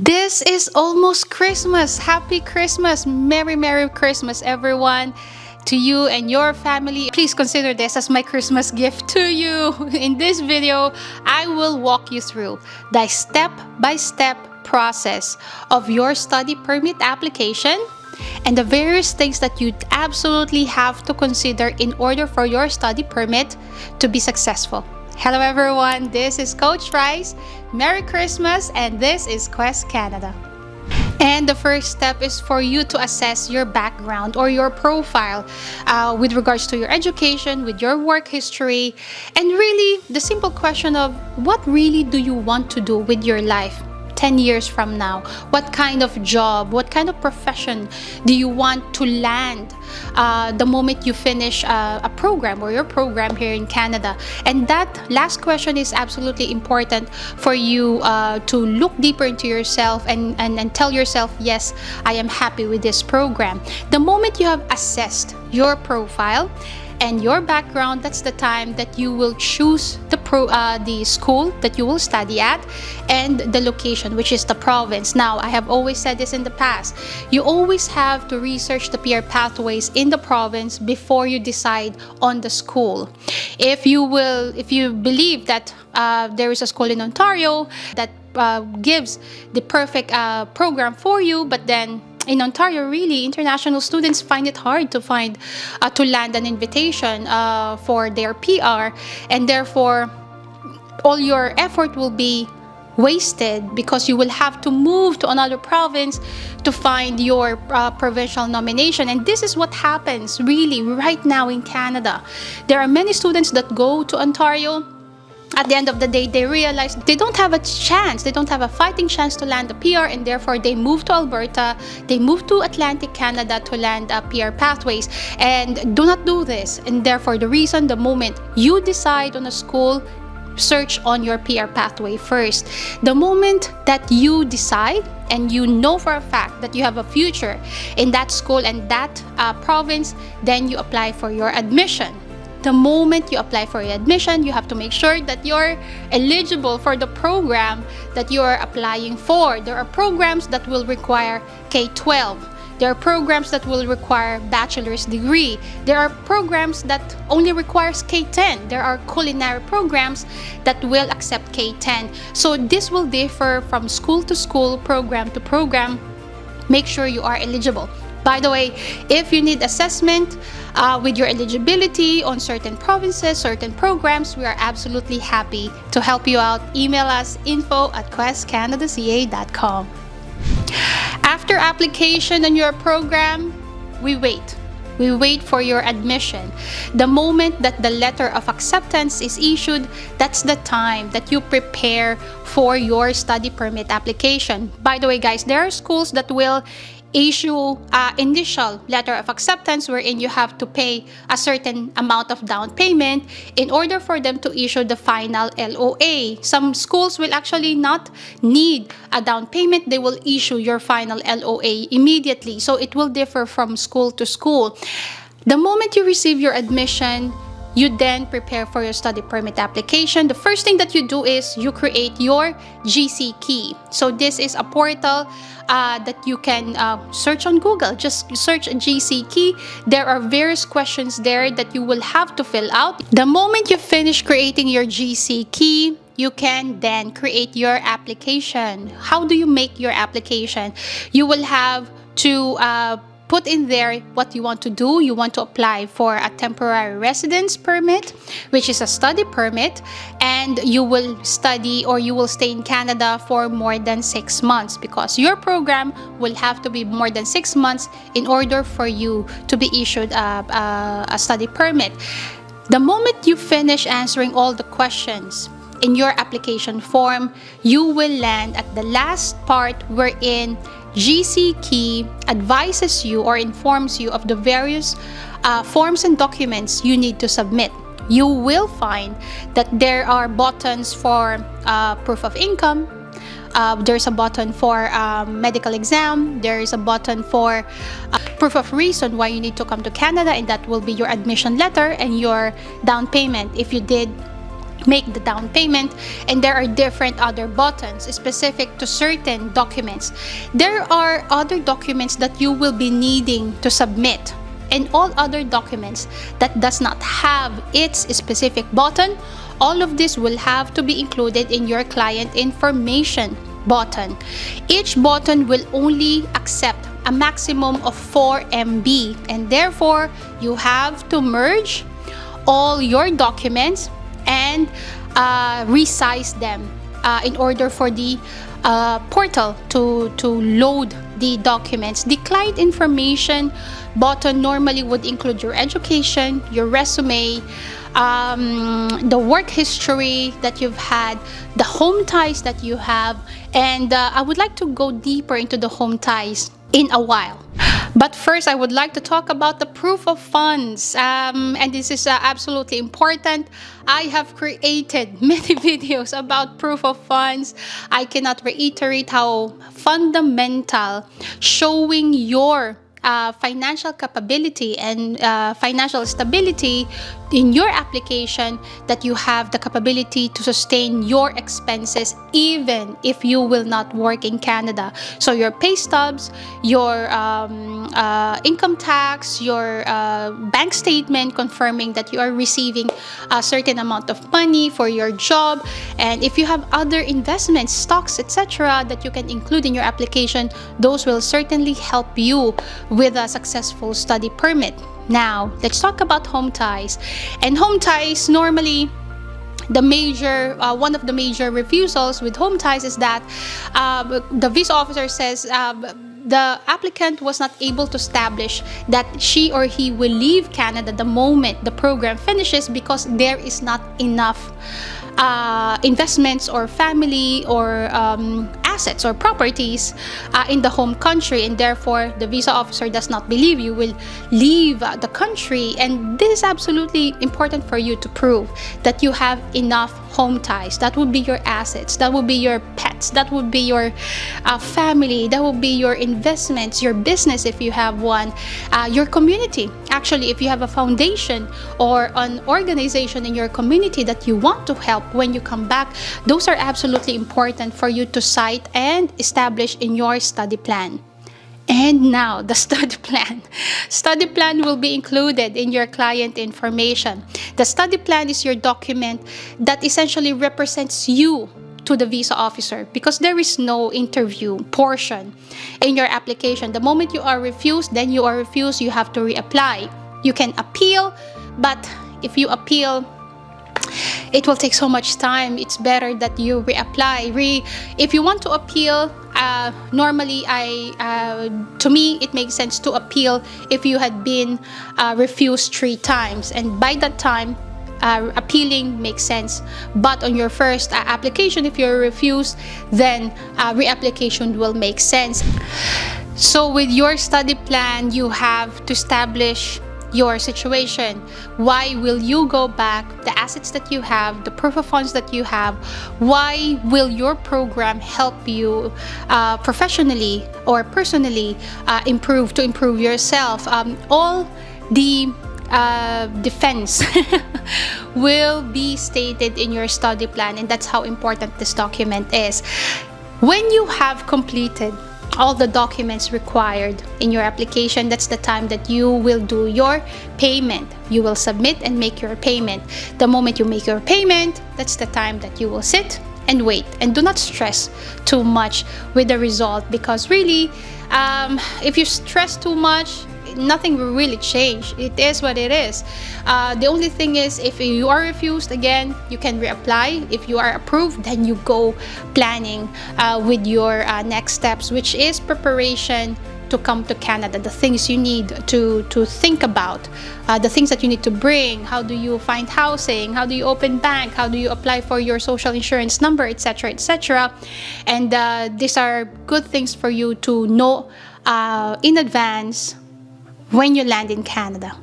This is almost Christmas. Happy Christmas. Merry Christmas, everyone. To you and your family. Please consider this as my Christmas gift to you. In this video, I will walk you through the step-by-step process of your study permit application and the various things that you absolutely have to consider in order for your study permit to be successful. Hello everyone, this is Coach Rice. Merry Christmas, and this is Quest Canada. And the first step is for you to assess your background or your profile with regards to your education, with your work history, and really the simple question of what really do you want to do with your life 10 years from now? What kind of job, what kind of profession do you want to land the moment you finish a program or your program here in Canada? And that last question is absolutely important for you to look deeper into yourself and tell yourself, yes, I am happy with this program. The moment you have assessed your profile and your background, that's the time that you will choose the school that you will study at and the location, which is the province. Now, I have always said this in the past. You always have to research the PR pathways in the province before you decide on the school. If you believe that there is a school in Ontario that gives the perfect program for you, but then in Ontario, really, international students find it hard to land an invitation for their PR, and therefore all your effort will be wasted because you will have to move to another province to find your provincial nomination. And this is what happens really right now in Canada. There are many students that go to Ontario. At the end of the day, they realize they don't have a chance, they don't have a fighting chance to land a PR, and therefore they move to Alberta, they move to Atlantic Canada to land PR pathways. And do not do this. And therefore, the moment you decide on a school, search on your PR pathway first. The moment that you decide and you know for a fact that you have a future in that school and that province, then you apply for your admission. The moment you apply for your admission, you have to make sure that you're eligible for the program that you're applying for. There are programs that will require K-12. There are programs that will require bachelor's degree. There are programs that only requires K-10. There are culinary programs that will accept K-10. So this will differ from school to school, program to program. Make sure you are eligible. By the way, if you need assessment with your eligibility on certain provinces, certain programs, we are absolutely happy to help you out. Email us info@questcanadaca.com. After application on your program, we wait. We wait for your admission. The moment that the letter of acceptance is issued, that's the time that you prepare for your study permit application. By the way, guys, there are schools that will issue initial letter of acceptance wherein you have to pay a certain amount of down payment in order for them to issue the final LOA. Some schools will actually not need a down payment. They will issue your final LOA immediately. So it will differ from school to school. The moment you receive your admission, you then prepare for your study permit application. The first thing that you do is you create your GC key. So this is a portal that you can search on Google. Just search a GC key. There are various questions there that you will have to fill out. The moment you finish creating your GC key, you can then create your application. How do you make your application? You will have to put in there what you want to do. You want to apply for a temporary residence permit, which is a study permit, and you will study or you will stay in Canada for more than 6 months because your program will have to be more than 6 months in order for you to be issued a study permit. The moment you finish answering all the questions in your application form, you will land at the last part wherein GC Key advises you or informs you of the various forms and documents you need to submit. You will find that there are buttons for proof of income. There's a button for medical exam. There is a button for proof of reason why you need to come to Canada, and that will be your admission letter and your down payment if you did make the down payment, and there are different other buttons specific to certain documents. There are other documents that you will be needing to submit, and all other documents that does not have its specific button, all of this will have to be included in your client information button. Each button will only accept a maximum of 4 MB, and therefore you have to merge all your documents and resize them in order for the portal to load the documents. The client information button normally would include your education, your resume, the work history that you've had, the home ties that you have, and I would like to go deeper into the home ties in a while. But first, I would like to talk about the proof of funds, and this is absolutely important. I have created many videos about proof of funds. I cannot reiterate how fundamental showing your financial capability and financial stability in your application, that you have the capability to sustain your expenses even if you will not work in Canada. So your pay stubs, your income tax, your bank statement confirming that you are receiving a certain amount of money for your job, and if you have other investments, stocks, etc., that you can include in your application, those will certainly help you with a successful study permit. Now, let's talk about home ties. And home ties, normally, one of the major refusals with home ties is that the visa officer says the applicant was not able to establish that she or he will leave Canada the moment the program finishes because there is not enough investments or family or assets or properties in the home country, and therefore the visa officer does not believe you will leave the country. And this is absolutely important for you to prove that you have enough home ties. That would be your assets, that would be your pets, that would be your family, that would be your investments, your business if you have one, your community. Actually, if you have a foundation or an organization in your community that you want to help when you come back, those are absolutely important for you to cite and establish in your study plan. And now, the study plan. Study plan will be included in your client information. The study plan is your document that essentially represents you to the visa officer, because there is no interview portion in your application. The moment you are refused, then you are refused. You have to reapply. You can appeal, but if you appeal, it will take so much time. It's better that you reapply. If you want to appeal, normally to me it makes sense to appeal if you had been refused 3 times, and by that time appealing makes sense. But on your first application, if you're refused, then reapplication will make sense. So with your study plan, you have to establish your situation. Why will you go back? The assets that you have, the proof of funds that you have. Why will your program help you professionally or personally improve yourself? All the defense will be stated in your study plan, and that's how important this document is. When you have completed all the documents required in your application, that's the time that you will do your payment. You will submit and make your payment. The moment you make your payment, that's the time that you will sit and wait, and do not stress too much with the result, because really if you stress too much, nothing will really change. It is what it is. The only thing is, if you are refused, again, you can reapply. If you are approved, then you go planning with your next steps, which is preparation to come to Canada. The things you need to think about, the things that you need to bring. How do you find housing? How do you open bank? How do you apply for your social insurance number, etc., etc.? And these are good things for you to know in advance when you land in Canada.